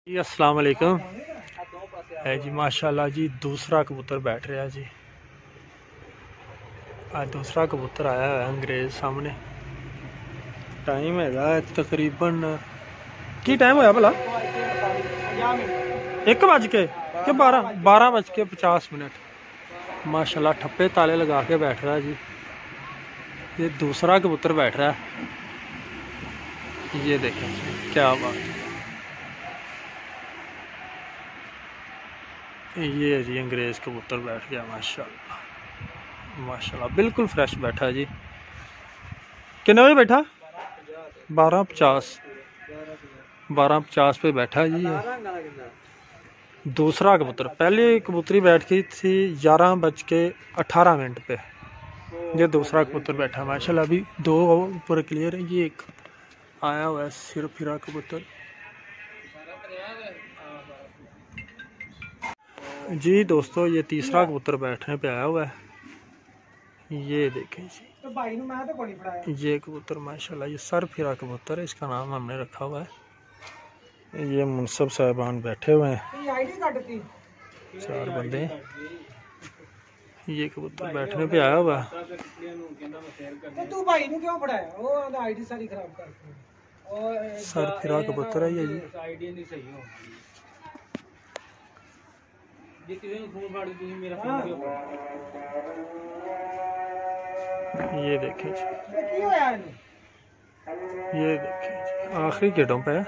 जी अस्सलाम वालेकुम। है जी माशाल्लाह जी दूसरा कबूतर बैठ रहा जी। आज दूसरा कबूतर आया है अंग्रेज सामने। टाइम है तकरीबन की टाइम होया भला 1:12:50। माशाल्लाह ठप्पे ताले लगा के बैठ रहा है जी। ये दूसरा कबूतर बैठ रहा है। ये देखें क्या बात है। ये जी अंग्रेज कबूतर बैठ गया माशाल्लाह माशाल्लाह बिल्कुल फ्रेश बैठा जी। कितने बजे बैठा? 12:50 पे बैठा जी। ये दूसरा कबूतर, पहले कबूतरी बैठ गई थी 11:18 पे। ये दूसरा कबूतर बैठा माशाल्लाह। अभी दो ऊपर क्लियर है। ये एक आया हुआ है सिर फिरा कबूतर जी। दोस्तों ये तीसरा कबूतर बैठने पे आया हुआ है। ये देखें जी ये कबूतर माशाल्लाह ये सर फिरा कबूतर है। इसका नाम हमने रखा हुआ है। ये मुनसब साहबान बैठे हुए हैं 4 बंदे। ये कबूतर बैठने पे आया हुआ है। सर फिरा कबूतर है ये जी। ये देखें जी ये देखें जी आखिरी गेटों पे है।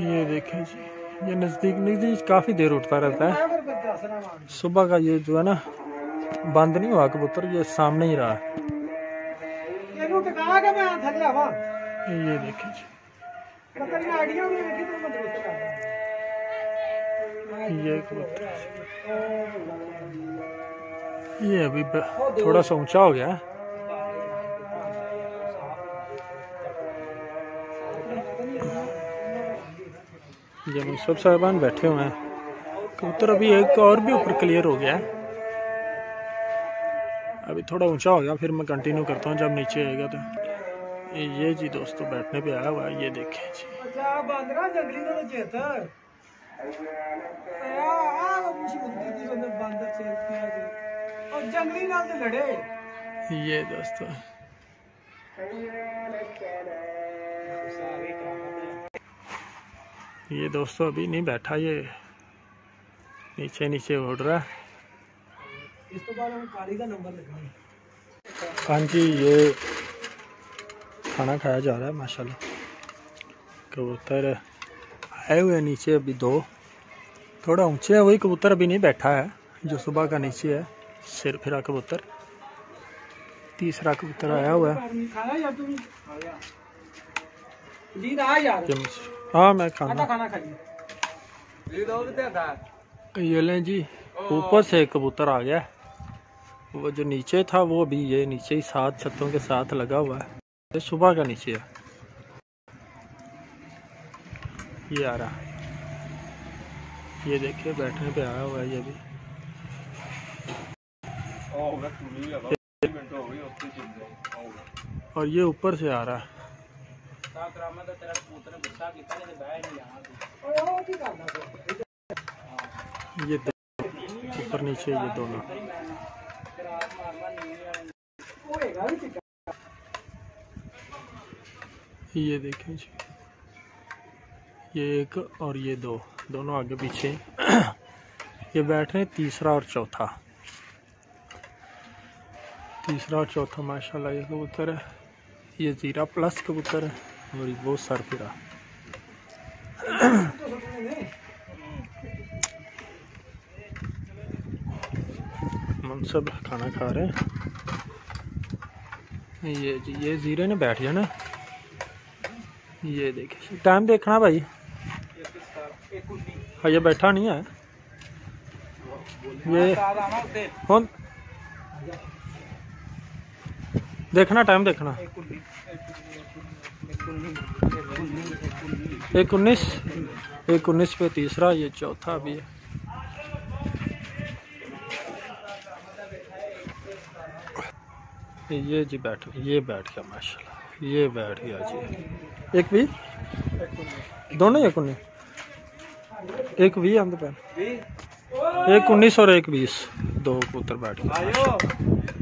ये देखें जी ये नजदीक काफी देर उठता रहता है। सुबह का ये जो है ना बंद नहीं हुआ कबूतर, ये सामने ही रहा। ये देखें जी ये कबूतर ये अभी थोड़ा सा ऊंचा हो गया। ये मुनसब साहबान बैठे हुए हैं। कबूतर अभी एक और भी ऊपर क्लियर हो गया है। अभी थोड़ा ऊंचा हो गया, फिर मैं कंटिन्यू करता हूँ जब नीचे आएगा तो। ये जी दोस्तों बैठने पे आया हुआ है। ये देखें जी ये दोस्तों ये दोस्तों अभी नहीं बैठा, ये नीचे नीचे उड़ रहा है। हाँ जी ये खाना खाया जा रहा है माशाल्लाह। कबूतर आए हुए नीचे अभी दो, थोड़ा ऊंचे है। वही कबूतर अभी नहीं बैठा है जो सुबह का नीचे है सिर फिरा कबूतर। तीसरा कबूतर आया हुआ है। हाँ मैं खाना ये लें जी। ऊपर से कबूतर आ गया, वो जो नीचे था वो भी ये नीचे ही साथ छतों के साथ लगा हुआ है। ये सुबह का नीचे है। ये आ रहा ये देखिए बैठने पे आया हुआ है ये भी। और ये ऊपर से आ रहा है। ये ऊपर नीचे ये दोनों। ये देखें जी ये एक और ये दो, दोनों आगे पीछे ये बैठ रहे हैं। तीसरा और चौथा माशाल्लाह ये कबूतर है। ये जीरा प्लस कबूतर है और वो सर फिरा। मुनसब खाना खा रहे हैं। ये जी ये जीरे ने बैठ जाना। ये देखिए टाइम देखना भाई। हाँ ये बैठा नहीं है ये कौन देखना टाइम देखना। 1:19 पे तीसरा, ये चौथा भी है। ये जी बैठ गया माशाल्लाह, ये बैठ गया जी। एक भी दोनों एक 19, एक 20 आंदे पे, एक 19 और एक 20, दो कबूतर बैठ गए।